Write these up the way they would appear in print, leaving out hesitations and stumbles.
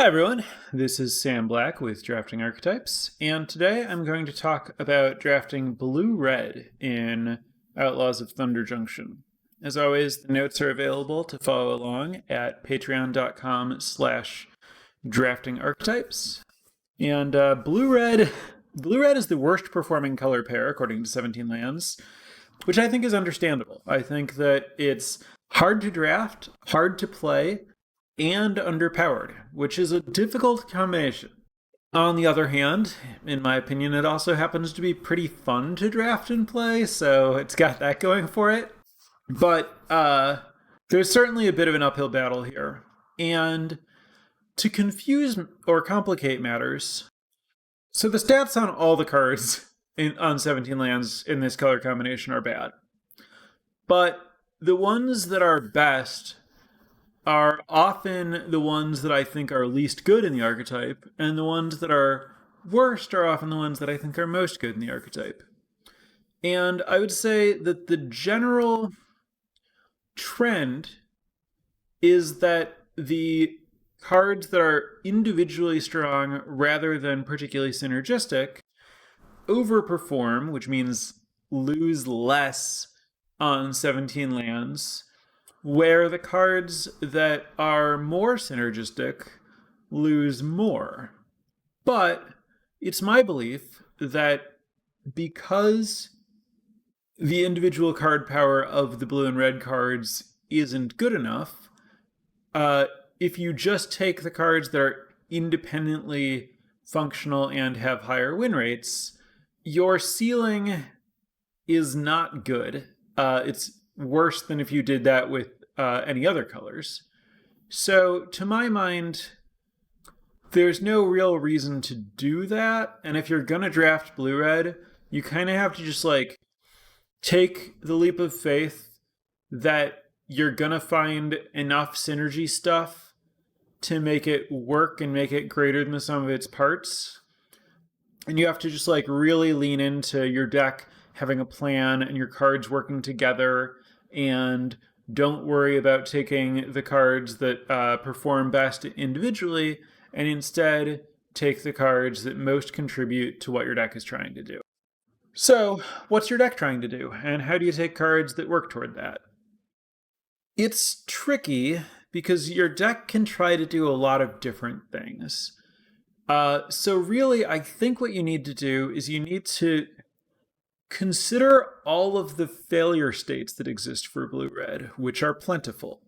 Hi everyone, this is Sam Black with Drafting Archetypes, and today I'm going to talk about drafting blue-red in Outlaws of Thunder Junction. As always, the notes are available to follow along at patreon.com/draftingarchetypes. And blue-red is the worst performing color pair according to 17 Lands, which I think is understandable. I think that it's hard to draft, hard to play, and underpowered, which is a difficult combination. On the other hand, in my opinion, it also happens to be pretty fun to draft and play, so it's got that going for it. But there's certainly a bit of an uphill battle here. And to confuse or complicate matters, so the stats on all the cards on 17 Lands in this color combination are bad. But the ones that are best are often the ones that I think are least good in the archetype, and the ones that are worst are often the ones that I think are most good in the archetype. And I would say that the general trend is that the cards that are individually strong rather than particularly synergistic overperform, which means lose less on 17 lands, where the cards that are more synergistic lose more. But it's my belief that because the individual card power of the blue and red cards isn't good enough, if you just take the cards that are independently functional and have higher win rates, your ceiling is not good. It's worse than if you did that with any other colors. So to my mind, there's no real reason to do that. And if you're gonna draft blue-red, you kind of have to just like take the leap of faith that you're gonna find enough synergy stuff to make it work and make it greater than the sum of its parts. And you have to just like really lean into your deck having a plan and your cards working together, and don't worry about taking the cards that perform best individually, and instead take the cards that most contribute to what your deck is trying to do. So, what's your deck trying to do, and how do you take cards that work toward that? It's tricky because your deck can try to do a lot of different things. So really, I think what you need to do is you need to consider all of the failure states that exist for blue-red, which are plentiful.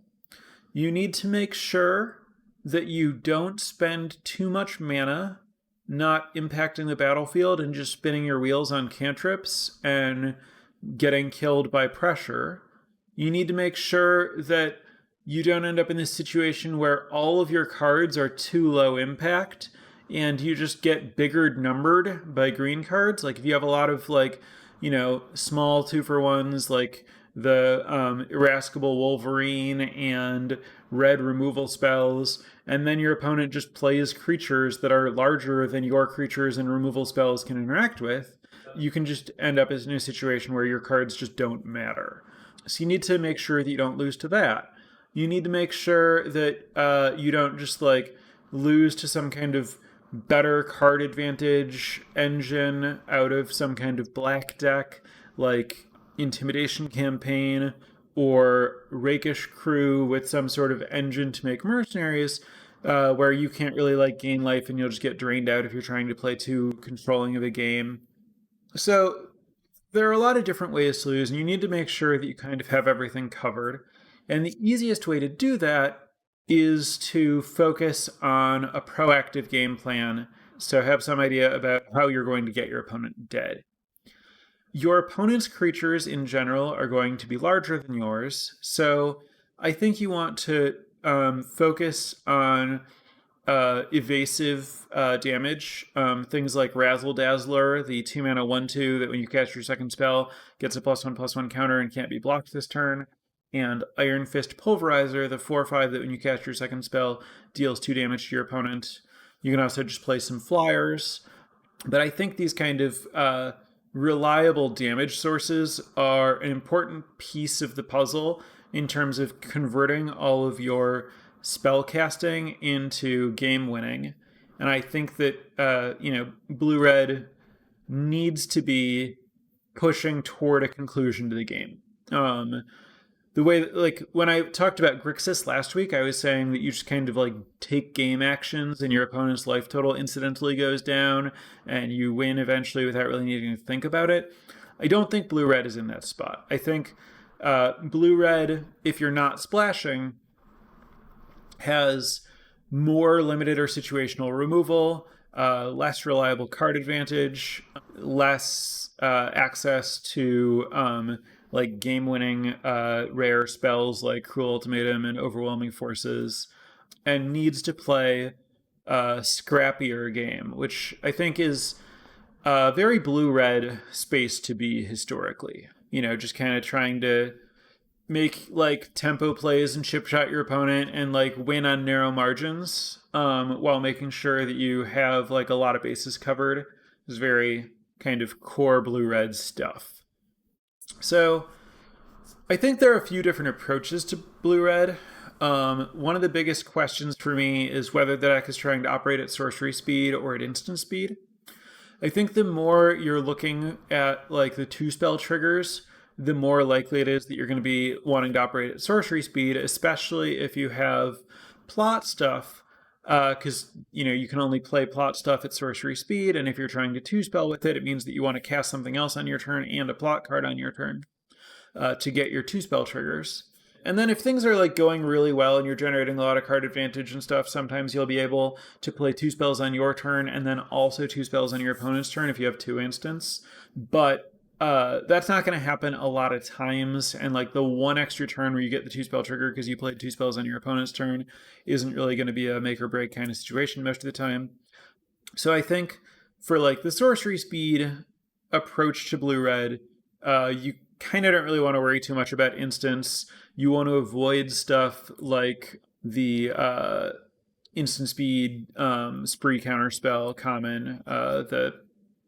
You need to make sure that you don't spend too much mana not impacting the battlefield and just spinning your wheels on cantrips and getting killed by pressure. You need to make sure that you don't end up in this situation where all of your cards are too low impact and you just get bigger numbered by green cards. Like if you have a lot of small 2-for-1s like the Irascible Wolverine and red removal spells, and then your opponent just plays creatures that are larger than your creatures and removal spells can interact with, you can just end up in a situation where your cards just don't matter. So you need to make sure that you don't lose to that. You need to make sure that you don't just like lose to some kind of better card advantage engine out of some kind of black deck like Intimidation Campaign or Rakish Crew with some sort of engine to make mercenaries, where you can't really like gain life and you'll just get drained out if you're trying to play too controlling of a game. So there are a lot of different ways to lose, and you need to make sure that you kind of have everything covered. And the easiest way to do that is to focus on a proactive game plan, so have some idea about how you're going to get your opponent dead. Your opponent's creatures in general are going to be larger than yours, so I think you want to focus on evasive damage. Things like Razzle Dazzler, the 2-mana 1/2 that when you cast your second spell gets a +1/+1 counter and can't be blocked this turn. And Iron Fist Pulverizer, the 4/5 that when you cast your second spell deals 2 damage to your opponent. You can also just play some flyers. But I think these kind of reliable damage sources are an important piece of the puzzle in terms of converting all of your spell casting into game winning. And I think that, blue red needs to be pushing toward a conclusion to the game. The way that, like, when I talked about Grixis last week, I was saying that you just kind of like take game actions and your opponent's life total incidentally goes down and you win eventually without really needing to think about it. I don't think blue red is in that spot. I think blue red, if you're not splashing, has more limited or situational removal, less reliable card advantage, less access to like game-winning rare spells like Cruel Ultimatum and Overwhelming Forces, and needs to play a scrappier game, which I think is a very blue-red space to be historically. Just kind of trying to make like tempo plays and chip shot your opponent and like win on narrow margins, while making sure that you have like a lot of bases covered. Is very kind of core blue-red stuff. So I think there are a few different approaches to blue-red. One of the biggest questions for me is whether the deck is trying to operate at sorcery speed or at instant speed. I think the more you're looking at like the 2-spell triggers, the more likely it is that you're going to be wanting to operate at sorcery speed, especially if you have plot stuff, because you can only play plot stuff at sorcery speed, and if you're trying to 2-spell with it, it means that you want to cast something else on your turn and a plot card on your turn to get your 2-spell triggers. And then if things are like going really well and you're generating a lot of card advantage and stuff, sometimes you'll be able to play 2 spells on your turn and then also 2 spells on your opponent's turn if you have 2 instants. But that's not going to happen a lot of times, and like the one extra turn where you get the 2-spell trigger because you played 2 spells on your opponent's turn isn't really going to be a make or break kind of situation most of the time. So I think for like the sorcery speed approach to blue-red, you kind of don't really want to worry too much about instants. You want to avoid stuff like the instant speed spree counterspell common, the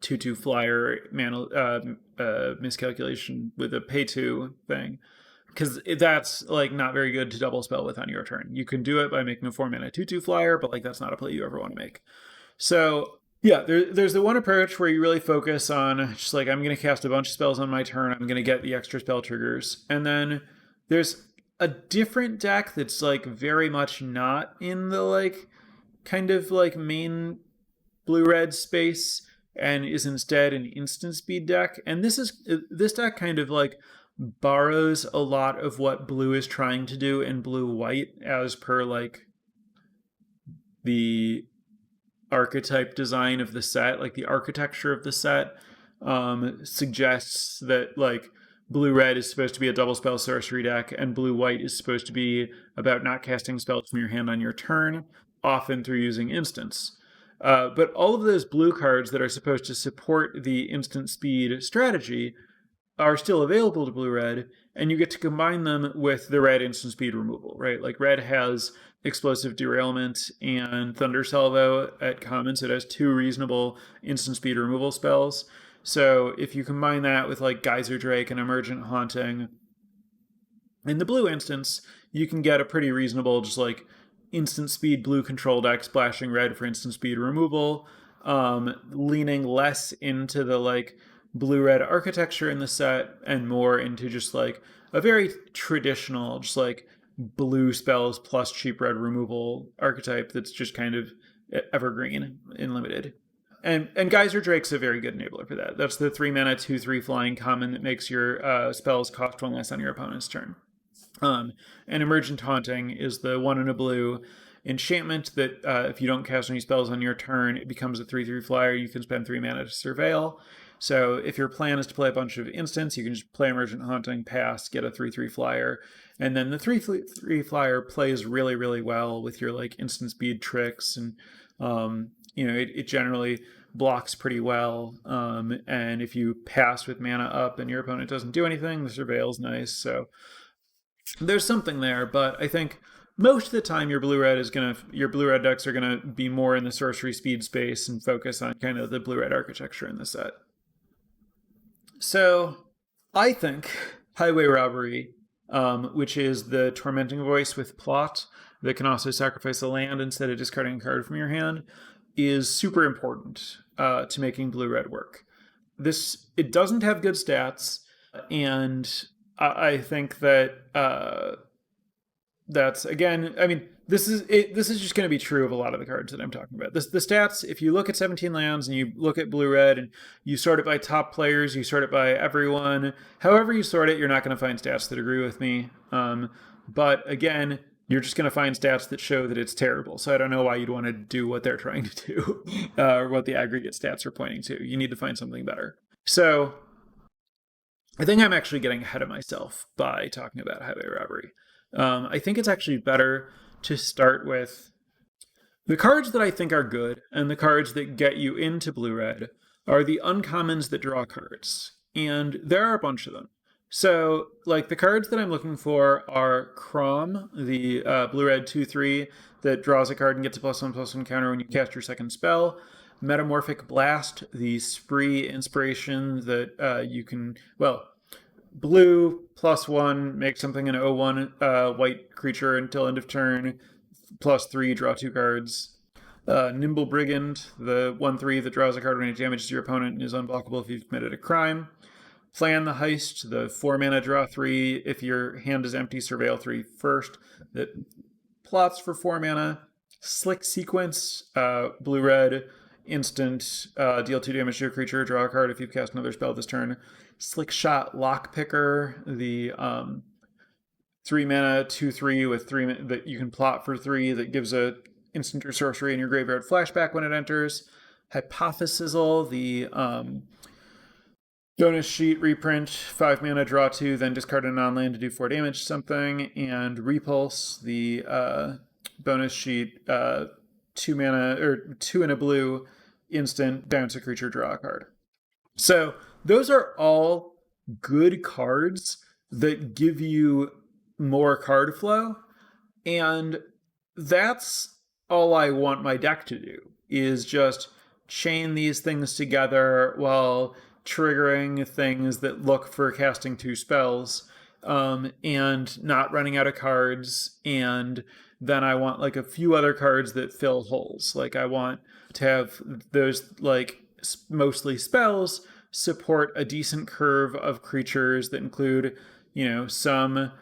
2/2 flyer mana miscalculation with a pay 2 thing, because that's like not very good to double spell with on your turn. You can do it by making a 4 mana 2/2 flyer, but like that's not a play you ever want to make. So yeah, there's the one approach where you really focus on just like, I'm going to cast a bunch of spells on my turn, I'm going to get the extra spell triggers. And then there's a different deck that's like very much not in the like kind of like main blue-red space and is instead an instant speed deck. And this deck kind of like borrows a lot of what blue is trying to do in blue-white as per like the archetype design of the set. Like the architecture of the set suggests that like blue-red is supposed to be a double spell sorcery deck, and blue-white is supposed to be about not casting spells from your hand on your turn, often through using instants. But all of those blue cards that are supposed to support the instant speed strategy are still available to blue-red, and you get to combine them with the red instant speed removal, right? Like red has Explosive Derailment and Thunder Salvo at common, so it has 2 reasonable instant speed removal spells. So if you combine that with like Geyser Drake and Emergent Haunting, in the blue instance, you can get a pretty reasonable just like instant speed blue control deck splashing red for instant speed removal, leaning less into the like blue-red architecture in the set and more into just like a very traditional, just like blue spells plus cheap red removal archetype that's just kind of evergreen in limited. And Geyser Drake's a very good enabler for that. That's the 3 mana 2/3 flying common that makes your spells cost 1 less on your opponent's turn. And Emergent Haunting is the 1 in a blue enchantment that if you don't cast any spells on your turn, it becomes a 3/3 flyer. You can spend 3 mana to surveil. So if your plan is to play a bunch of instants, you can just play Emergent Haunting, pass, get a 3/3 flyer. And then the 3/3 flyer plays really, really well with your like instant speed tricks. And, it generally blocks pretty well. And if you pass with mana up and your opponent doesn't do anything, the surveil's nice. So there's something there, but I think most of the time your blue-red decks are gonna be more in the sorcery speed space and focus on kind of the blue-red architecture in the set. So I think Highway Robbery, which is the Tormenting Voice with plot, that can also sacrifice a land instead of discarding a card from your hand is super important to making blue-red work. It doesn't have good stats, and I think that that's, again, I mean, this is just going to be true of a lot of the cards that I'm talking about. The stats, if you look at 17 lands and you look at blue-red and you sort it by top players, you sort it by everyone, however you sort it, you're not going to find stats that agree with me. But again, you're just going to find stats that show that it's terrible. So I don't know why you'd want to do what they're trying to do or what the aggregate stats are pointing to. You need to find something better. So I think I'm actually getting ahead of myself by talking about highway robbery. I think it's actually better to start with the cards that I think are good, and the cards that get you into blue-red are the uncommons that draw cards. And there are a bunch of them. So, like, the cards that I'm looking for are Crom, the blue-red 2/3 that draws a card and gets a +1/+1 counter when you cast your second spell. Metamorphic Blast, the spree inspiration that you can, blue +1, make something an 0/1 white creature until end of turn, +3, draw 2 cards. Nimble Brigand, the 1/3 that draws a card when it damages your opponent and is unblockable if you've committed a crime. Plan the Heist, the 4-mana draw 3. If your hand is empty, surveil 3 first. That plots for 4 mana. Slick Sequence, blue-red, instant, deal 2 damage to your creature, draw a card if you've cast another spell this turn. Slick Shot Lockpicker, the 3-mana 2/3 with 3 that you can plot for 3 that gives a instant or sorcery in your graveyard flashback when it enters. Hypothesizzle, the bonus sheet reprint, 5-mana draw 2, then discard a non-land to do 4 damage to something. And Repulse, the bonus sheet, 2-mana or 2 and a blue, instant, bounce a creature, draw a card. So those are all good cards that give you more card flow, and that's all I want my deck to do, is just chain these things together while triggering things that look for casting 2 spells, and not running out of cards. And then I want like a few other cards that fill holes. Like I want to have those like mostly spells support a decent curve of creatures that include, some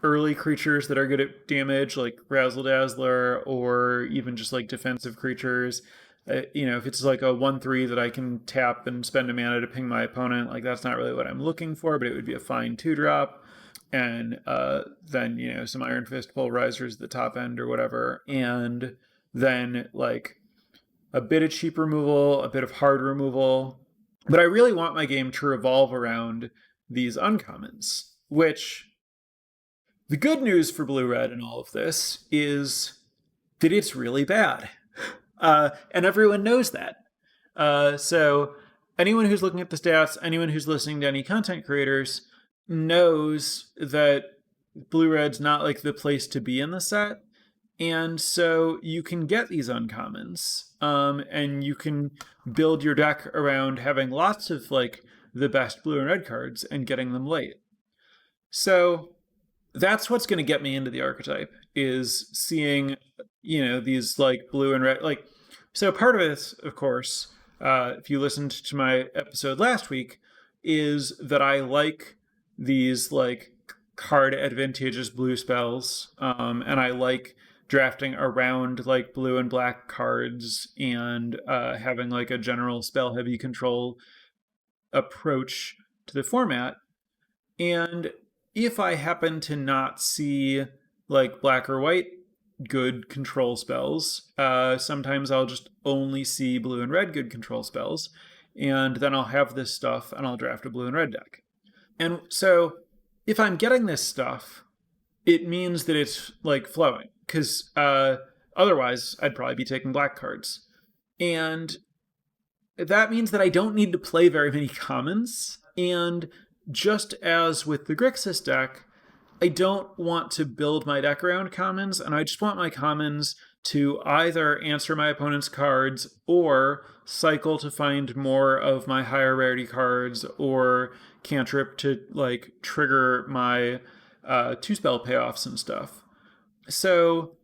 early creatures that are good at damage, like Razzle Dazzler, or even just like defensive creatures. If it's like a 1/3 that I can tap and spend a mana to ping my opponent, like that's not really what I'm looking for, but it would be a fine 2-drop. And then, some Iron Fist Polarizers at the top end or whatever. And then like a bit of cheap removal, a bit of hard removal. But I really want my game to revolve around these uncommons, which the good news for blue-red in all of this is that it's really bad. And everyone knows that. So anyone who's looking at the stats, anyone who's listening to any content creators knows that blue-red's not like the place to be in the set. And so you can get these uncommons, and you can build your deck around having lots of like the best blue and red cards and getting them late. So that's what's going to get me into the archetype, is seeing, these like blue and red, like, so part of it, of course, if you listened to my episode last week, is that I like these like card advantageous blue spells, and I like drafting around like blue and black cards and having like a general spell heavy control approach to the format. And if I happen to not see like black or white good control spells, sometimes I'll just only see blue and red good control spells, and then I'll have this stuff and I'll draft a blue and red deck. And so if I'm getting this stuff, it means that it's like flowing, because otherwise I'd probably be taking black cards. And that means that I don't need to play very many commons. And just as with the Grixis deck, I don't want to build my deck around commons, and I just want my commons to either answer my opponent's cards or cycle to find more of my higher rarity cards, or cantrip to like trigger my 2-spell payoffs and stuff. So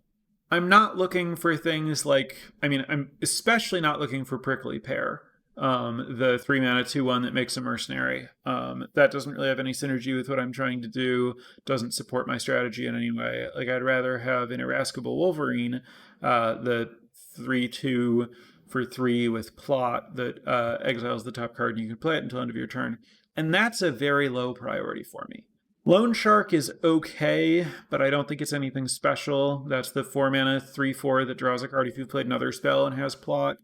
I'm not looking for things like, I mean, I'm especially not looking for Prickly Pear, the 3 mana 2/1 that makes a mercenary. That doesn't really have any synergy with what I'm trying to do, doesn't support my strategy in any way. Like, I'd rather have an Irascible Wolverine, the 3/2 for 3 with plot that exiles the top card and you can play it until end of your turn. And that's a very low priority for me. Loan Shark is okay, but I don't think it's anything special. That's the 4 mana 3/4 that draws a card if you've played another spell and has plot.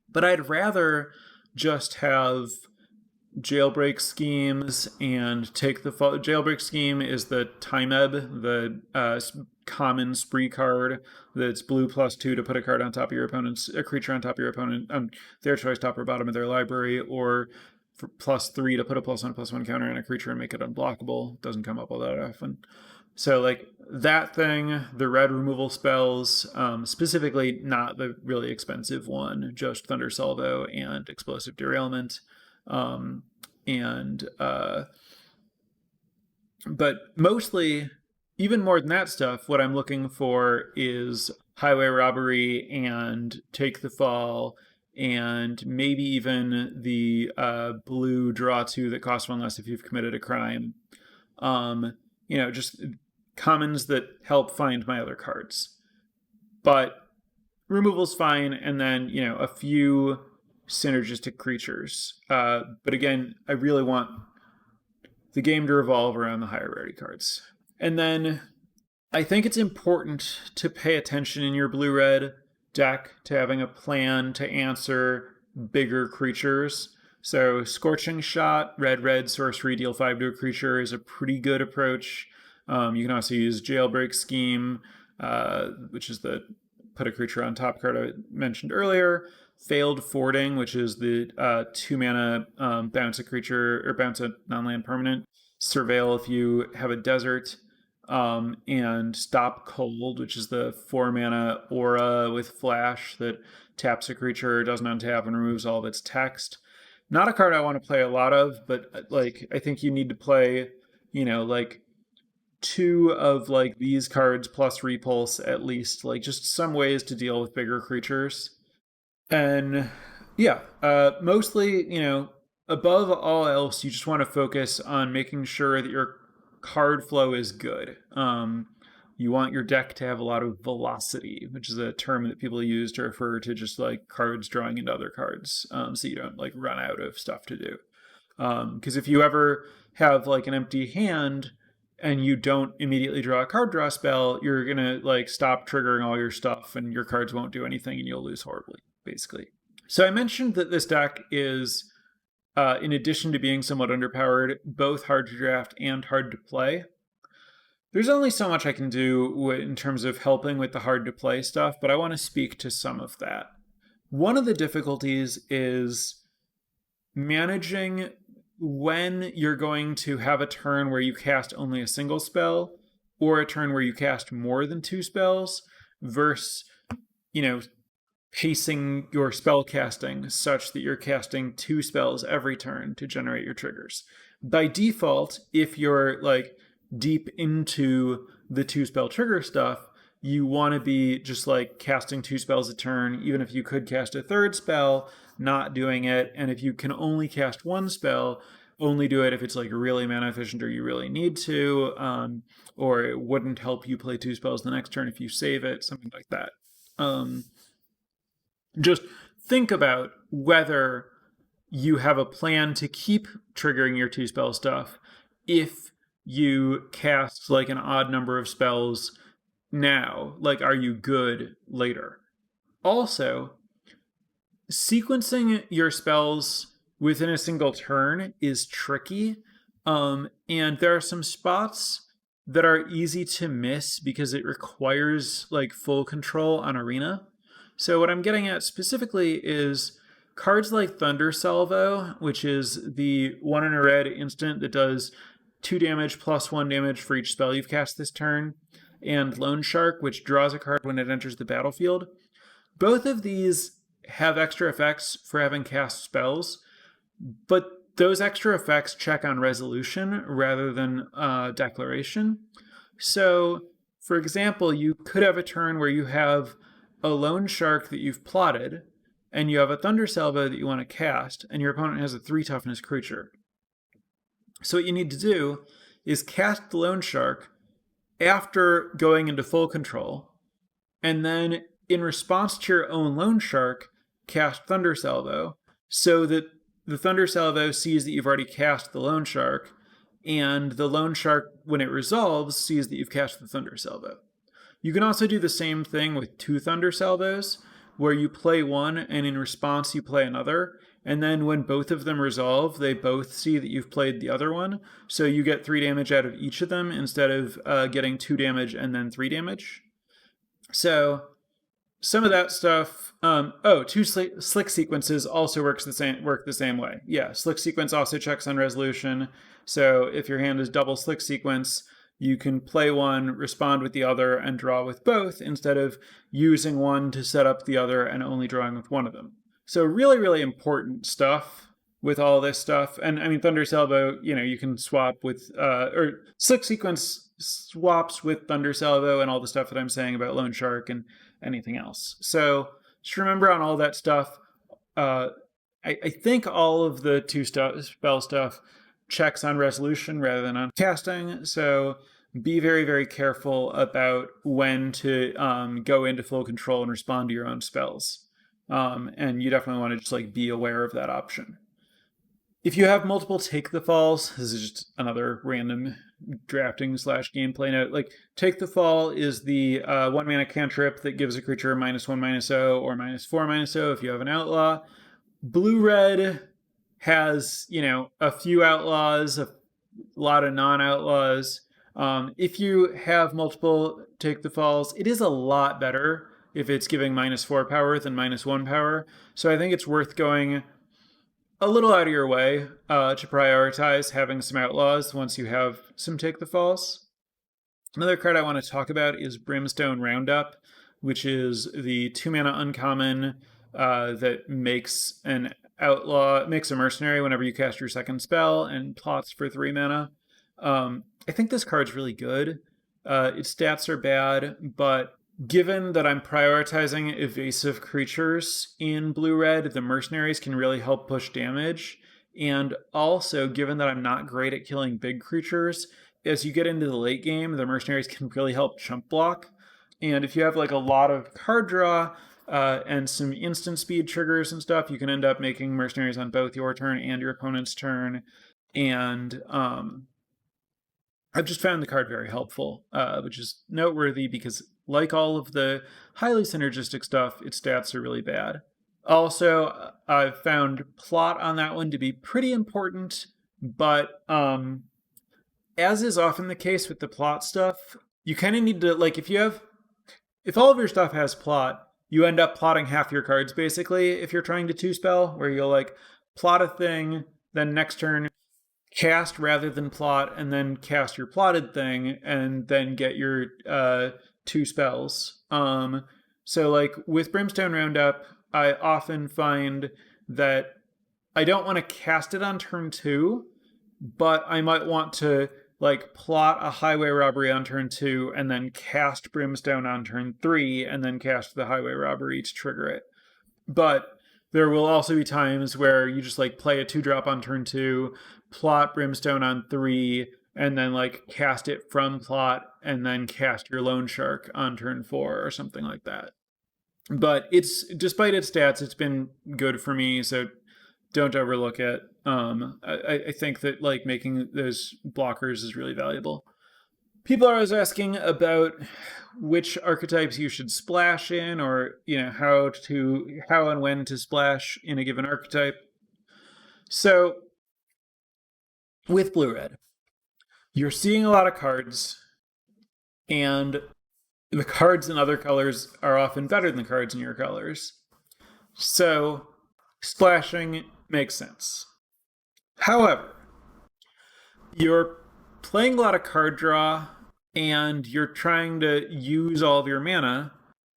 But I'd rather just have Jailbreak Schemes and take the fall. Jailbreak Scheme is the Timeb, the common spree card that's blue +2 to put a card on top of your opponent's, a creature on top of your opponent, their choice, top or bottom of their library, or for +3 to put a +1/+1 counter on a creature and make it unblockable. Doesn't come up all that often. So like that thing, the red removal spells, specifically not the really expensive one, just Thunder Salvo and Explosive Derailment. But mostly, even more than that stuff, what I'm looking for is Highway Robbery and Take the Fall, and maybe even the blue draw 2 that costs 1 less if you've committed a crime. Just commons that help find my other cards. But removal's fine, and then, a few synergistic creatures. But again, I really want the game to revolve around the higher rarity cards. And then I think it's important to pay attention in your blue-red deck to having a plan to answer bigger creatures. So Scorching Shot, red, sorcery, deal 5 to a creature is a pretty good approach. You can also use Jailbreak Scheme, which is the put a creature on top card I mentioned earlier. Failed Fording, which is the 2 mana bounce a creature or bounce a non-land permanent. Surveil if you have a desert. And Stop Cold, which is the 4 mana aura with flash that taps a creature, doesn't untap, and removes all of its text. Not a card I want to play a lot of, but I think you need to play, 2 of these cards plus Repulse at least, just some ways to deal with bigger creatures. And mostly, above all else, you just want to focus on making sure that your card flow is good. You want your deck to have a lot of velocity, which is a term that people use to refer to just cards drawing into other cards, so you don't run out of stuff to do. Because if you ever have an empty hand and you don't immediately draw a card draw spell, you're gonna stop triggering all your stuff and your cards won't do anything and you'll lose horribly, basically. So I mentioned that this deck is, in addition to being somewhat underpowered, both hard to draft and hard to play. There's only so much I can do in terms of helping with the hard to play stuff, but I want to speak to some of that. One of the difficulties is managing when you're going to have a turn where you cast only a single spell or a turn where you cast more than 2 spells versus, pacing your spell casting such that you're casting 2 spells every turn to generate your triggers. By default, if you're deep into the 2 spell trigger stuff, you want to be just casting 2 spells a turn, even if you could cast a 3rd spell, not doing it. And if you can only cast 1 spell, only do it if it's really mana efficient or you really need to, or it wouldn't help you play 2 spells the next turn if you save it, something like that. Just think about whether you have a plan to keep triggering your 2 spell stuff if you cast an odd number of spells now. Are you good later? Also, sequencing your spells within a single turn is tricky, and there are some spots that are easy to miss because it requires full control on Arena. So what I'm getting at specifically is cards like Thunder Salvo, which is the 1 in a red instant that does 2 damage plus 1 damage for each spell you've cast this turn, and Loan Shark, which draws a card when it enters the battlefield. Both of these have extra effects for having cast spells, but those extra effects check on resolution rather than declaration. So For example, you could have a turn where you have a loan shark that you've plotted, and you have a Thunder Salvo that you want to cast, and your opponent has a 3 toughness creature. So what you need to do is cast the loan shark after going into full control, and then in response to your own loan shark, cast Thunder Salvo, so that the Thunder Salvo sees that you've already cast the loan shark, and the loan shark, when it resolves, sees that you've cast the Thunder Salvo. You can also do the same thing with 2 Thunder Salvos, where you play one and in response you play another, and then when both of them resolve, they both see that you've played the other one, so you get 3 damage out of each of them instead of getting 2 damage and then 3 damage. So some of that stuff. 2 slick sequences also work the same way. Yeah, slick sequence also checks on resolution. So if your hand is double slick sequence, you can play one, respond with the other, and draw with both instead of using one to set up the other and only drawing with one of them. So really, really important stuff with all this stuff. And I mean, Thunder Salvo, you can swap with, or slick sequence swaps with Thunder Salvo and all the stuff that I'm saying about Loan Shark and anything else. So just remember on all that stuff, I think all of the 2 spell stuff checks on resolution rather than on casting. So be very, very careful about when to go into full control and respond to your own spells. And you definitely want to just be aware of that option. If you have multiple Take the Falls, this is just another random drafting / gameplay note. Take the Fall is the 1 mana cantrip that gives a creature -1/-0 or -4/-0 if you have an outlaw. Blue-red has, a few outlaws, a lot of non-outlaws. If you have multiple Take the Falls, it is a lot better if it's giving -4 power than -1 power. So I think it's worth going a little out of your way to prioritize having some outlaws once you have some Take the Falls. Another card I want to talk about is Brimstone Roundup, which is the 2 mana uncommon that makes a mercenary whenever you cast your second spell and plots for 3 mana. I think this card's really good. Its stats are bad, but given that I'm prioritizing evasive creatures in blue-red, the mercenaries can really help push damage. And also, given that I'm not great at killing big creatures, as you get into the late game, the mercenaries can really help chump block. And if you have a lot of card draw and some instant speed triggers and stuff, you can end up making mercenaries on both your turn and your opponent's turn. And I've just found the card very helpful, which is noteworthy because, like all of the highly synergistic stuff, its stats are really bad. Also, I've found plot on that one to be pretty important, but as is often the case with the plot stuff, you kind of need to, if all of your stuff has plot, you end up plotting half your cards, basically, if you're trying to 2-spell, where you'll, plot a thing, then next turn cast rather than plot, and then cast your plotted thing, and then get your 2 spells. So with Brimstone Roundup, I often find that I don't want to cast it on turn 2, but I might want to plot a Highway Robbery on turn 2 and then cast Brimstone on turn 3 and then cast the Highway Robbery to trigger it. But there will also be times where you just play a 2-drop on turn 2, plot Brimstone on 3, and then cast it from plot and then cast your Loan Shark on turn 4 or something like that. But despite its stats, it's been good for me, so don't overlook it. I think that making those blockers is really valuable. People are always asking about which archetypes you should splash in, or how and when to splash in a given archetype. So with blue-red, you're seeing a lot of cards, and the cards in other colors are often better than the cards in your colors. So splashing makes sense. However, you're playing a lot of card draw, and you're trying to use all of your mana,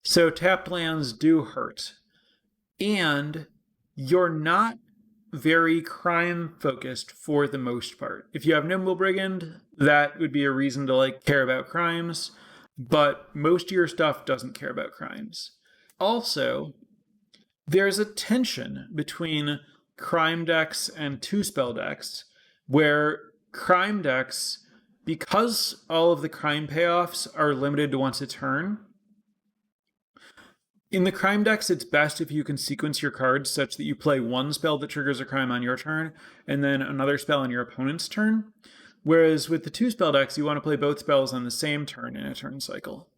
so tapped lands do hurt. And you're not very crime-focused for the most part. If you have Nimble Brigand, that would be a reason to care about crimes, but most of your stuff doesn't care about crimes. Also, there's a tension between crime decks and two-spell decks, where crime decks, because all of the crime payoffs are limited to once a turn, in the crime decks, it's best if you can sequence your cards such that you play one spell that triggers a crime on your turn, and then another spell on your opponent's turn. Whereas with the two-spell decks, you want to play both spells on the same turn in a turn cycle.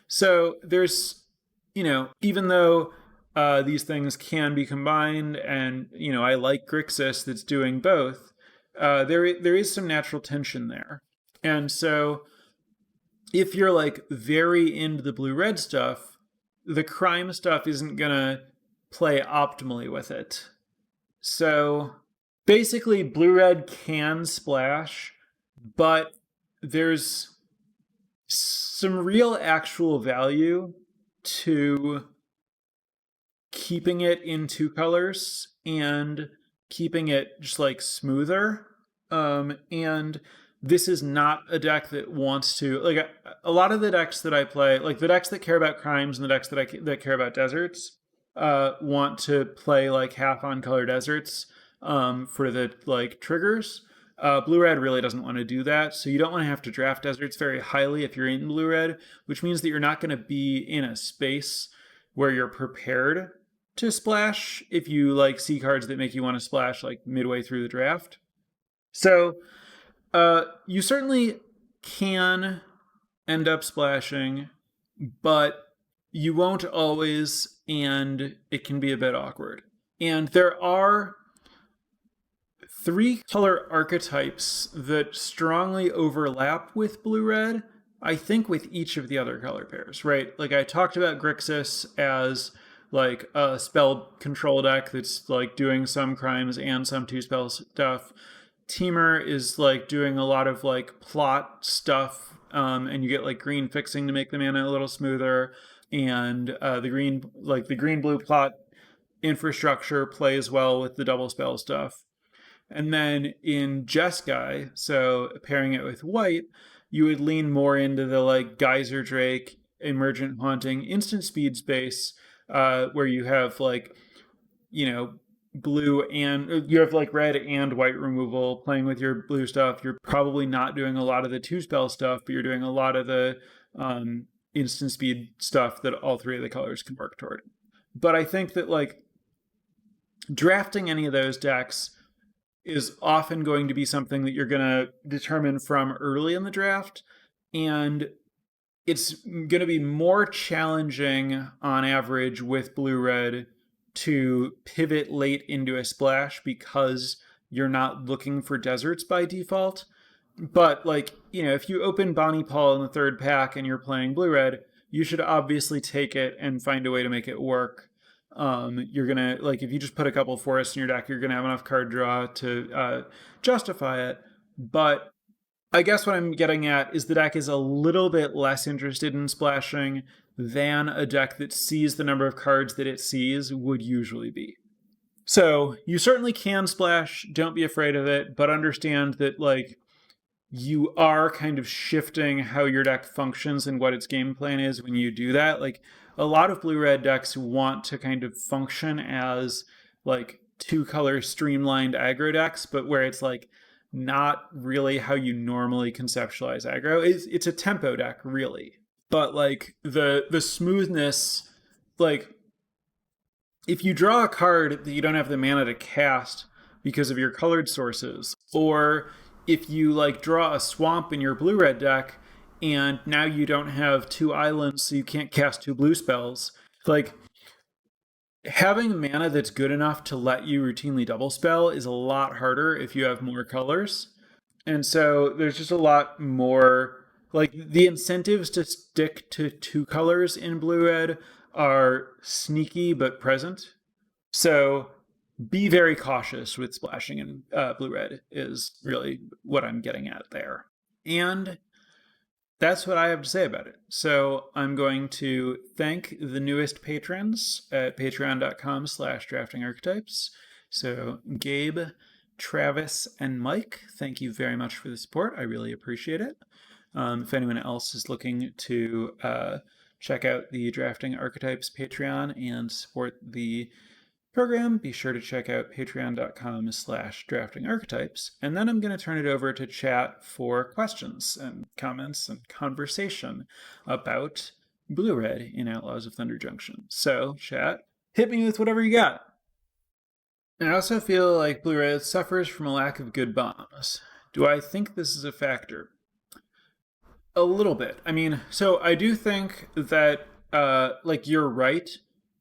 So there's, even though these things can be combined, and, I like Grixis that's doing both, there is some natural tension there. And so if you're like very into the blue-red stuff, the crime stuff isn't going to play optimally with it. So basically, blue-red can splash, but there's some real actual value to keeping it in two colors and keeping it just like smoother. And this is not a deck that wants to, like, a lot of the decks that I play, like the decks that care about crimes and the decks that care about deserts, want to play like half on color deserts for the like triggers. Blue-red really doesn't want to do that, so you don't want to have to draft deserts very highly if you're in blue-red, which means that you're not going to be in a space where you're prepared to splash if you like see cards that make you want to splash like midway through the draft. So you certainly can end up splashing, but you won't always, and it can be a bit awkward. And there are 3 color archetypes that strongly overlap with blue-red, I think with each of the other color pairs, right? Like I talked about Grixis as like a spell control deck that's like doing some crimes and some two-spell stuff. Temur is like doing a lot of like plot stuff, and you get like green fixing to make the mana a little smoother, and the green-blue plot infrastructure plays well with the double spell stuff. And then in Jeskai, so pairing it with white, you would lean more into the like Geyser Drake, Emergent Haunting, instant speed space, where you have like, blue and you have like red and white removal playing with your blue stuff. You're probably not doing a lot of the two spell stuff, but you're doing a lot of the instant speed stuff that all 3 of the colors can work toward. But I think that like drafting any of those decks is often going to be something that you're going to determine from early in the draft, and it's going to be more challenging on average with blue-red to pivot late into a splash because you're not looking for deserts by default. But like, if you open Bonnie Paul in the 3rd pack and you're playing blue-red, you should obviously take it and find a way to make it work. You're gonna, like, if you just put a couple forests in your deck, you're gonna have enough card draw to justify it. But I guess what I'm getting at is the deck is a little bit less interested in splashing than a deck that sees the number of cards that it sees would usually be. So you certainly can splash, don't be afraid of it, but understand that like you are kind of shifting how your deck functions and what its game plan is when you do that. Like a lot of blue-red decks want to kind of function as like 2 color streamlined aggro decks, but where it's like not really how you normally conceptualize aggro. It's a tempo deck, really. But like the smoothness, like if you draw a card that you don't have the mana to cast because of your colored sources, or if you like draw a swamp in your blue-red deck and now you don't have 2 islands so you can't cast 2 blue spells, like having mana that's good enough to let you routinely double spell is a lot harder if you have more colors. And so there's just a lot more, like the incentives to stick to 2 colors in blue-red are sneaky but present. So be very cautious with splashing in blue-red is really what I'm getting at there. And that's what I have to say about it. So I'm going to thank the newest patrons at patreon.com/draftingarchetypes. So Gabe, Travis, and Mike, thank you very much for the support. I really appreciate it. If anyone else is looking to check out the Drafting Archetypes Patreon and support the program, be sure to check out patreon.com/draftingarchetypes. And then I'm going to turn it over to chat for questions and comments and conversation about Blue-Red in Outlaws of Thunder Junction. So, chat, hit me with whatever you got. I also feel like Blue-Red suffers from a lack of good bombs. Do I think this is a factor? A little bit. I mean, so I do think that, you're right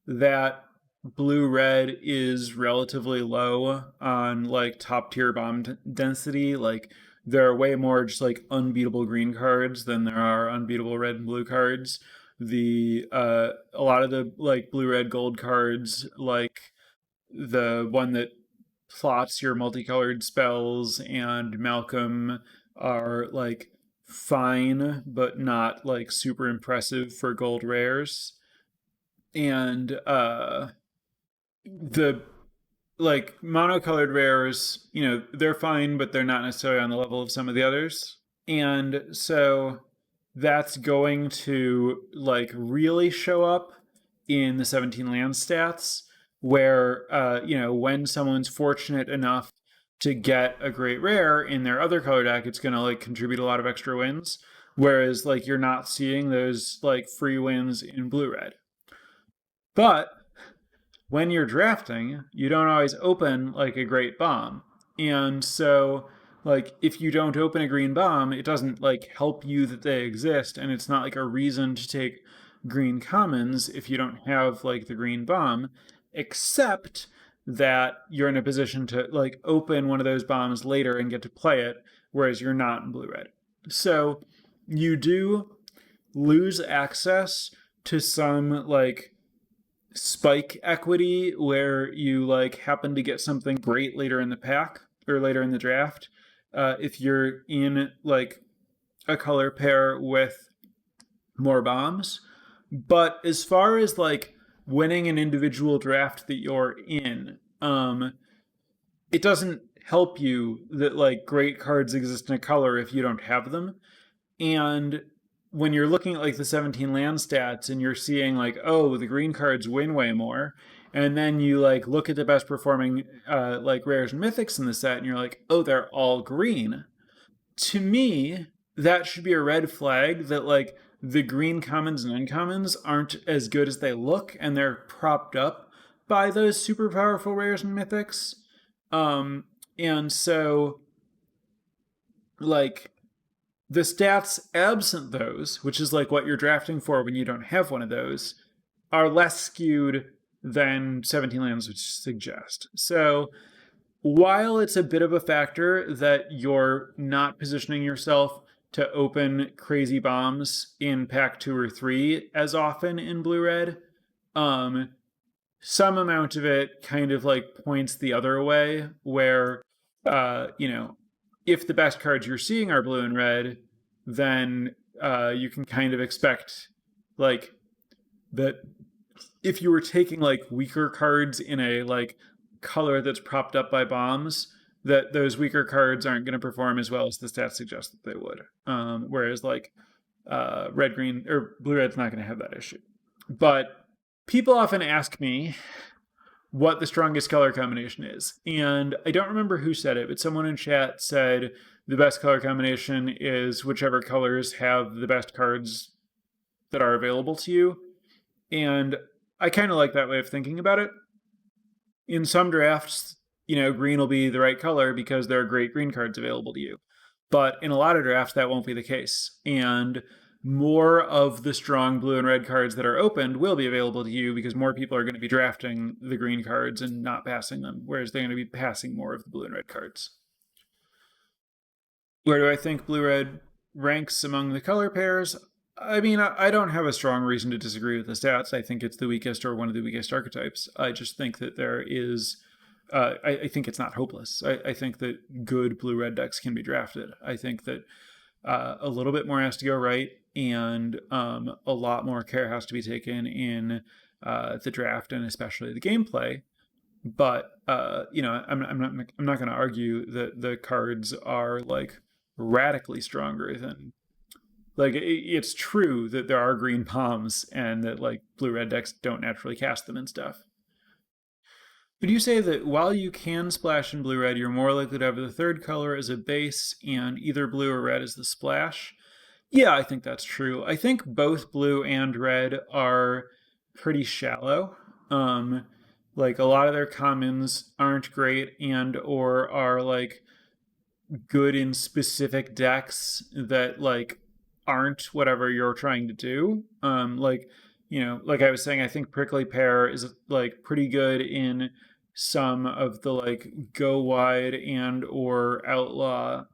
that Blue-Red is relatively low on, like, top-tier bomb density. Like, there are way more just, like, unbeatable green cards than there are unbeatable red and blue cards. A lot of the, like, blue-red gold cards, like the one that plots your multicolored spells and Malcolm, are, like, fine, but not, like, super impressive for gold rares. And the, like, monocolored rares, you know, they're fine, but they're not necessarily on the level of some of the others. And so that's going to, like, really show up in the 17 land stats, where, when someone's fortunate enough to get a great rare in their other color deck, it's going to, like, contribute a lot of extra wins. Whereas, like, you're not seeing those, like, free wins in blue-red. But when you're drafting, you don't always open, like, a great bomb. And so, like, if you don't open a green bomb, it doesn't, like, help you that they exist, and it's not, like, a reason to take green commons if you don't have, like, the green bomb, except that you're in a position to, like, open one of those bombs later and get to play it, whereas you're not in blue-red. So you do lose access to some, like, spike equity where you, like, happen to get something great later in the pack or later in the draft if you're in, like, a color pair with more bombs. But as far as, like, winning an individual draft that you're in, it doesn't help you that, like, great cards exist in a color if you don't have them. And when you're looking at, like, the 17 land stats and you're seeing, like, oh, the green cards win way more, and then you, like, look at the best performing like, rares and mythics in the set and you're like, oh, they're all green. To me, that should be a red flag that, like, the green commons and uncommons aren't as good as they look, and they're propped up by those super powerful rares and mythics. And so, like, the stats absent those, which is, like, what you're drafting for when you don't have one of those, are less skewed than 17 lands would suggest. So while it's a bit of a factor that you're not positioning yourself to open crazy bombs in pack 2 or 3 as often in blue-red, some amount of it kind of, like, points the other way, where, if the best cards you're seeing are blue and red, then you can kind of expect, like, that if you were taking, like, weaker cards in a, like, color that's propped up by bombs, that those weaker cards aren't going to perform as well as the stats suggest that they would. Whereas, like, red, green, or blue-red's not going to have that issue. But people often ask me what the strongest color combination is. And I don't remember who said it, but someone in chat said the best color combination is whichever colors have the best cards that are available to you. And I kind of like that way of thinking about it. In some drafts, green will be the right color because there are great green cards available to you. But in a lot of drafts, that won't be the case. And more of the strong blue and red cards that are opened will be available to you because more people are going to be drafting the green cards and not passing them, whereas they're going to be passing more of the blue and red cards. Where do I think blue-red ranks among the color pairs? I mean, I don't have a strong reason to disagree with the stats. I think it's the weakest or one of the weakest archetypes. I just think that there is... I think it's not hopeless. I think that good blue-red decks can be drafted. I think that a little bit more has to go right, and a lot more care has to be taken in the draft and especially the gameplay. But I'm not going to argue that the cards are, like, radically stronger than Like it's true that there are green palms and that like blue-red decks don't naturally cast them and stuff. Would you say that while you can splash in blue-red, you're more likely to have the third color as a base and either blue or red as the splash? Yeah, I think that's true. I think both blue and red are pretty shallow. Like a lot of their commons aren't great and or are like good in specific decks that like aren't whatever you're trying to do. Like, you know, like I was saying, I think Prickly Pear is like pretty good in some of the like go wide and or outlaw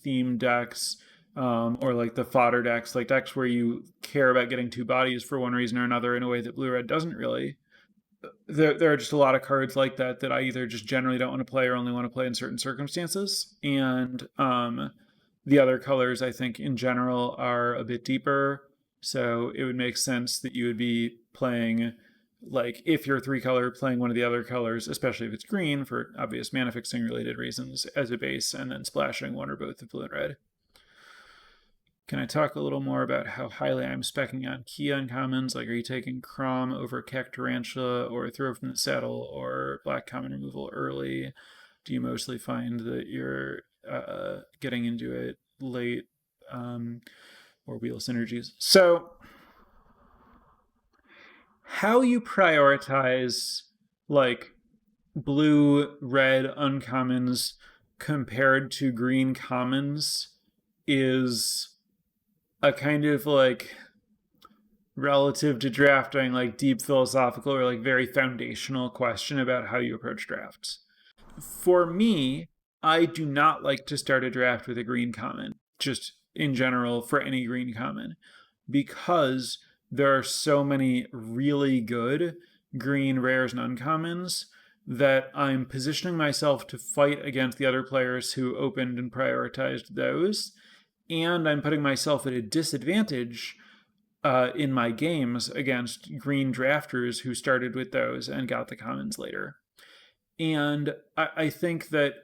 theme decks, or like the fodder decks, like decks where you care about getting two bodies for one reason or another in a way that blue red doesn't really. There are just a lot of cards like that that I either just generally don't want to play or only want to play in certain circumstances. And the other colors, I think, in general, are a bit deeper. So it would make sense that you would be playing, like, if you're three color, playing one of the other colors, especially if it's green for obvious mana fixing related reasons, as a base, and then splashing one or both of blue and red. Can I talk a little more about how highly I'm specking on key uncommons? Like, are you taking Crom over Tarantula or Throw from the Saddle or Black Common removal early? Do you mostly find that you're getting into it late, or wheel synergies? So, how you prioritize like blue, red uncommons compared to green commons is a kind of like relative to drafting, like deep philosophical or like very foundational question about how you approach drafts. For me, I do not like to start a draft with a green common, just in general for any green common, because there are so many really good green rares and uncommons that I'm positioning myself to fight against the other players who opened and prioritized those. And I'm putting myself at a disadvantage in my games against green drafters who started with those and got the commons later. And I think that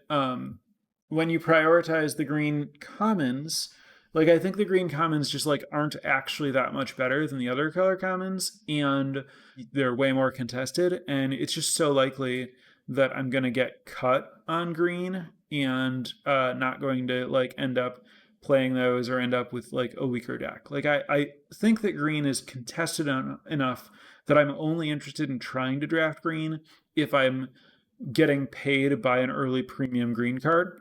when you prioritize the green commons, like I think the green commons just like aren't actually that much better than the other color commons, and they're way more contested, and it's just so likely that I'm going to get cut on green and not going to like end up playing those or end up with like a weaker deck. Like I think that green is contested enough that I'm only interested in trying to draft green if I'm getting paid by an early premium green card.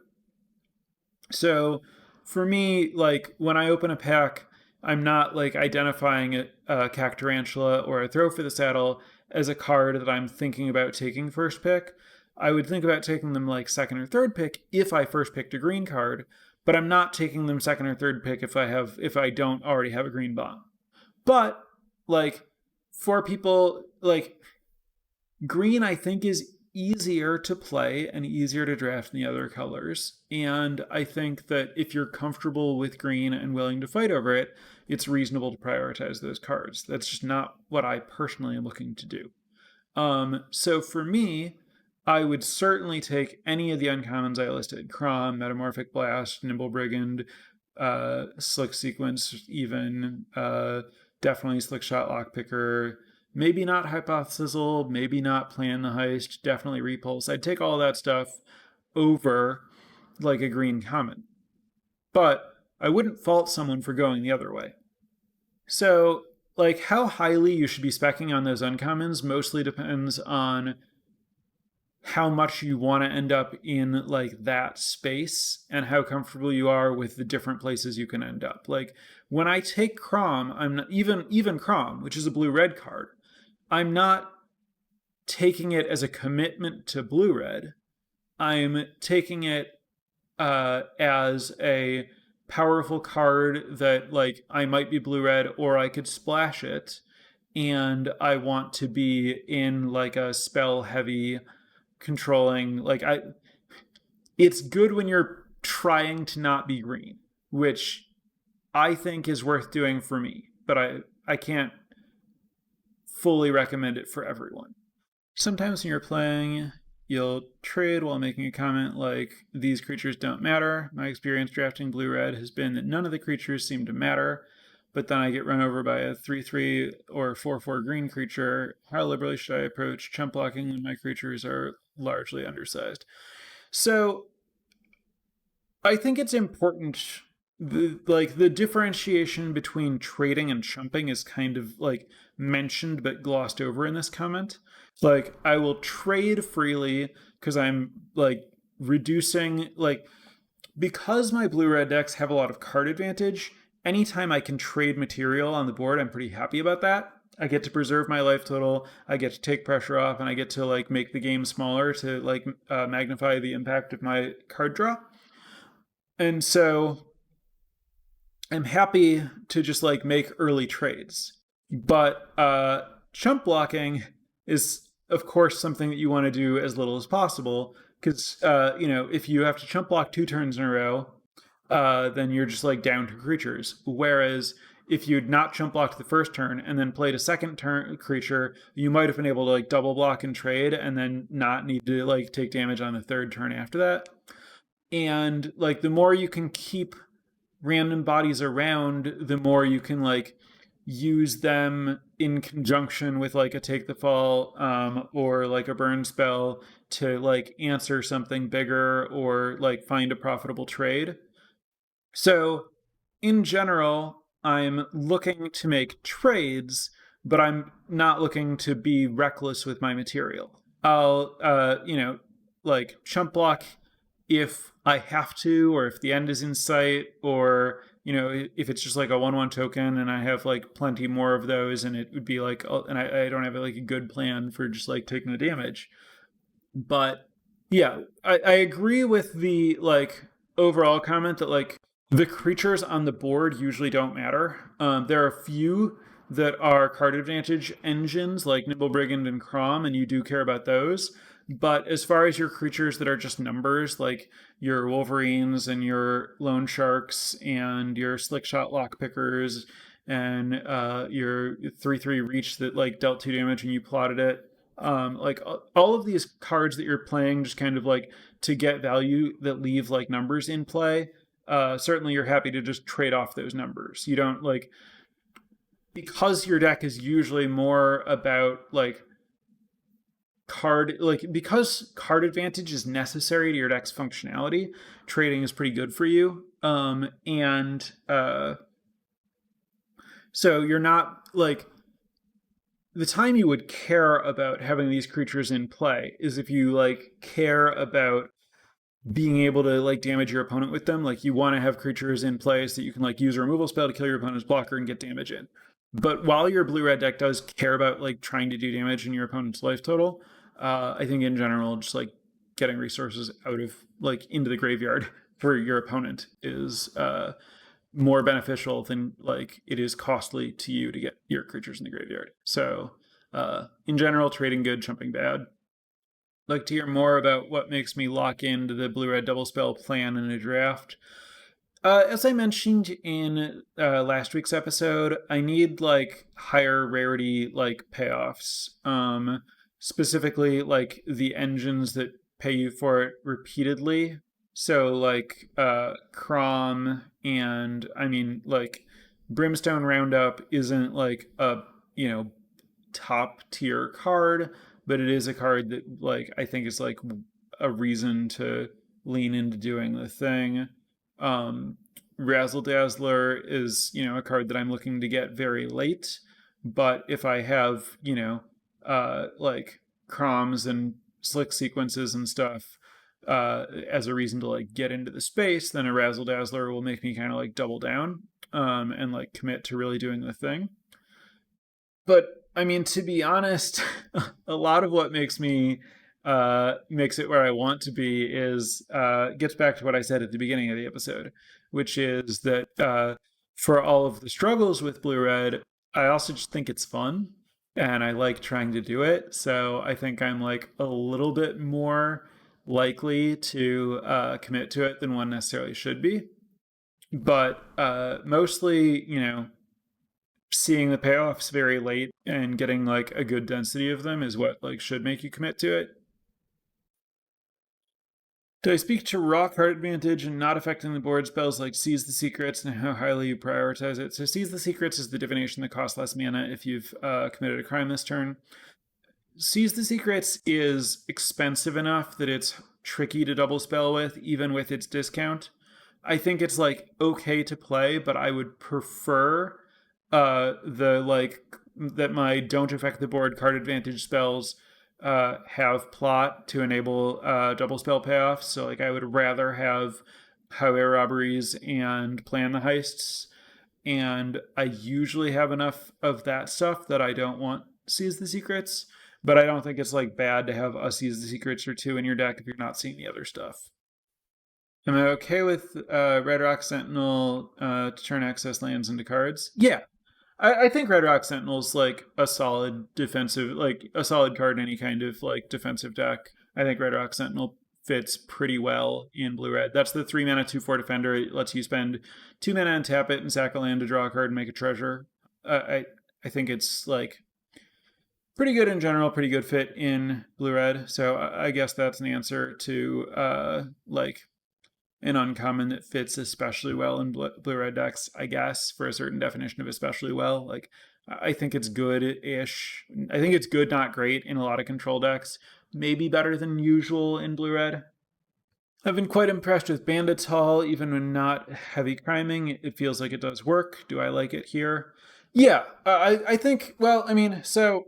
So for me, like when I open a pack, I'm not like identifying a Tarantula or a Throw for the Saddle as a card that I'm thinking about taking first pick. I would think about taking them like second or third pick if I first picked a green card, but I'm not taking them second or third pick if I don't already have a green bomb. But like for people, like green I think is easier to play and easier to draft than the other colors. And I think that if you're comfortable with green and willing to fight over it, it's reasonable to prioritize those cards. That's just not what I personally am looking to do. So for me, I would certainly take any of the uncommons I listed: Crom, Metamorphic Blast, Nimble Brigand, Slick Sequence, even definitely Slick Shot Lockpicker. Maybe not Hypothesizzle, maybe not Plan the Heist, definitely Repulse. I'd take all that stuff over like a green common. But I wouldn't fault someone for going the other way. So, like, how highly you should be speccing on those uncommons mostly depends on how much you want to end up in like that space and how comfortable you are with the different places you can end up. Like when I take Crom, I'm not even Crom, which is a blue-red card, I'm not taking it as a commitment to blue-red. I'm taking it as a powerful card that like I might be blue-red or I could splash it, and I want to be in like a spell-heavy controlling, like it's good when you're trying to not be green, which I think is worth doing for me, but I can't fully recommend it for everyone. Sometimes when you're playing you'll trade while making a comment like, these creatures don't matter. My experience drafting blue-red has been that none of the creatures seem to matter, but then I get run over by a 3/3 or 4/4 green creature. How liberally should I approach chump blocking when my creatures are largely undersized? So I think it's important, the differentiation between trading and chumping is kind of like mentioned but glossed over in this comment. Like, I will trade freely because I'm like reducing, like, because my blue-red decks have a lot of card advantage. Anytime I can trade material on the board, I'm pretty happy about that. I get to preserve my life total, I get to take pressure off, and I get to like make the game smaller to like magnify the impact of my card draw. And so I'm happy to just like make early trades. But chump blocking is, of course, something that you want to do as little as possible, because if you have to chump block 2 turns in a row, then you're just like down to creatures. Whereas if you'd not chump blocked the first turn and then played a second turn creature, you might have been able to like double block and trade and then not need to like take damage on the third turn after that. And like, the more you can keep random bodies around, the more you can like use them in conjunction with like a take the fall or like a burn spell to like answer something bigger or like find a profitable trade. So in general, I'm looking to make trades, but I'm not looking to be reckless with my material. I'll like chump block if I have to, or if the end is in sight, or if it's just like a 1/1 token and I have like plenty more of those, and it would be like, and I don't have like a good plan for just like taking the damage. But yeah, I agree with the like overall comment that like the creatures on the board usually don't matter. There are a few that are card advantage engines like Nimble Brigand and Crom, and you do care about those. But as far as your creatures that are just numbers, like your Wolverines and your Loan Sharks and your Slickshot Lockpickers and your 3/3 Reach that like dealt 2 damage and you plotted it, like all of these cards that you're playing just kind of like to get value that leave like numbers in play, certainly you're happy to just trade off those numbers. You don't like, because your deck is usually more about like because card advantage is necessary to your deck's functionality, trading is pretty good for you. So you're not like, the time you would care about having these creatures in play is if you like care about being able to like damage your opponent with them. Like, you want to have creatures in play so that you can like use a removal spell to kill your opponent's blocker and get damage in. But while your blue-red deck does care about like trying to do damage in your opponent's life total, I think in general, just like getting resources out of like into the graveyard for your opponent is more beneficial than like it is costly to you to get your creatures in the graveyard. So in general, trading good, chumping bad. Like to hear more about what makes me lock into the blue-red double spell plan in a draft. As I mentioned in last week's episode, I need like higher rarity like payoffs. Specifically like the engines that pay you for it repeatedly. So like Crom, and I mean like Brimstone Roundup isn't like a top tier card, but it is a card that like I think is like a reason to lean into doing the thing. Razzle Dazzler is a card that I'm looking to get very late, but if I have like Croms and Slick Sequences and stuff as a reason to like get into the space, then a Razzle Dazzler will make me kind of like double down and like commit to really doing the thing. But I mean, to be honest, a lot of what makes it where I want to be is gets back to what I said at the beginning of the episode, which is that for all of the struggles with blue-red, I also just think it's fun and I like trying to do it. So I think I'm like a little bit more likely to commit to it than one necessarily should be. But mostly, seeing the payoffs very late and getting like a good density of them is what like should make you commit to it. Do I speak to raw card advantage and not affecting the board spells like Seize the Secrets and how highly you prioritize it? So Seize the Secrets is the divination that costs less mana if you've committed a crime this turn. Seize the Secrets is expensive enough that it's tricky to double spell with, even with its discount. I think it's like okay to play, but I would prefer that my don't affect the board card advantage spells have plot to enable double spell payoffs. So like I would rather have highway robberies and plan the heists, and I usually have enough of that stuff that I don't want Seize the Secrets, but I don't think it's like bad to have a Seize the Secrets or two in your deck if you're not seeing the other stuff. Am I okay with Red Rock Sentinel to turn access lands into cards? Yeah. I think Red Rock Sentinel's like a solid defensive, like a solid card in any kind of like defensive deck. I think Red Rock Sentinel fits pretty well in blue-red. That's the 3 mana 2/4 defender. It lets you spend 2 mana and tap it and sack a land to draw a card and make a treasure. I think it's like pretty good in general, pretty good fit in blue-red. So I guess that's an answer to like an uncommon that fits especially well in blue-red decks, I guess, for a certain definition of especially well. Like, I think it's good-ish. I think it's good, not great, in a lot of control decks. Maybe better than usual in blue-red. I've been quite impressed with Bandit's Hall, even when not heavy criming. It feels like it does work. Do I like it here? Yeah, I think, well, I mean, so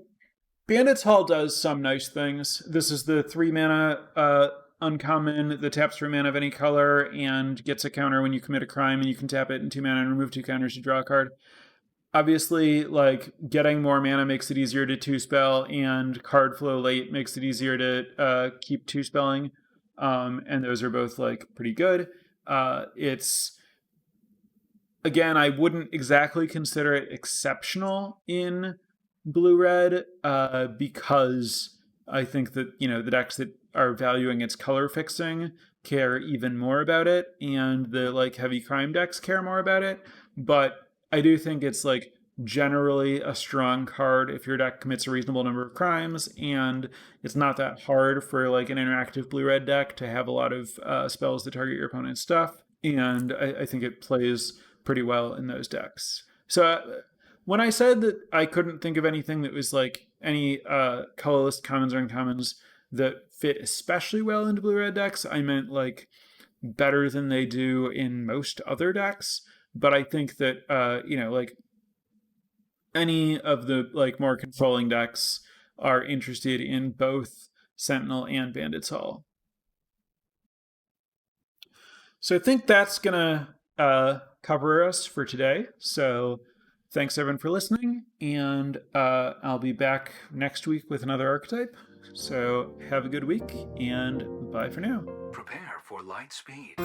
Bandit's Hall does some nice things. This is the 3 mana uncommon that taps for mana of any color and gets a counter when you commit a crime, and you can tap it in 2 mana and remove 2 counters to draw a card. Obviously, like, getting more mana makes it easier to 2-spell, and card flow late makes it easier to keep 2-spelling, and those are both, like, pretty good. It's, again, I wouldn't exactly consider it exceptional in blue-red, because I think that, you know, the decks that are valuing its color fixing care even more about it, and the like heavy crime decks care more about it. But I do think it's like generally a strong card if your deck commits a reasonable number of crimes, and it's not that hard for like an interactive blue-red deck to have a lot of spells that target your opponent's stuff, and I think it plays pretty well in those decks. So when I said that I couldn't think of anything that was like any colorless commons or uncommons that fit especially well into blue-red decks, I meant like better than they do in most other decks. But I think that, you know, like any of the like more controlling decks are interested in both Sentinel and Bandit's Hall. So I think that's gonna cover us for today. So thanks everyone for listening, and I'll be back next week with another archetype. So have a good week, and bye for now. Prepare for light speed.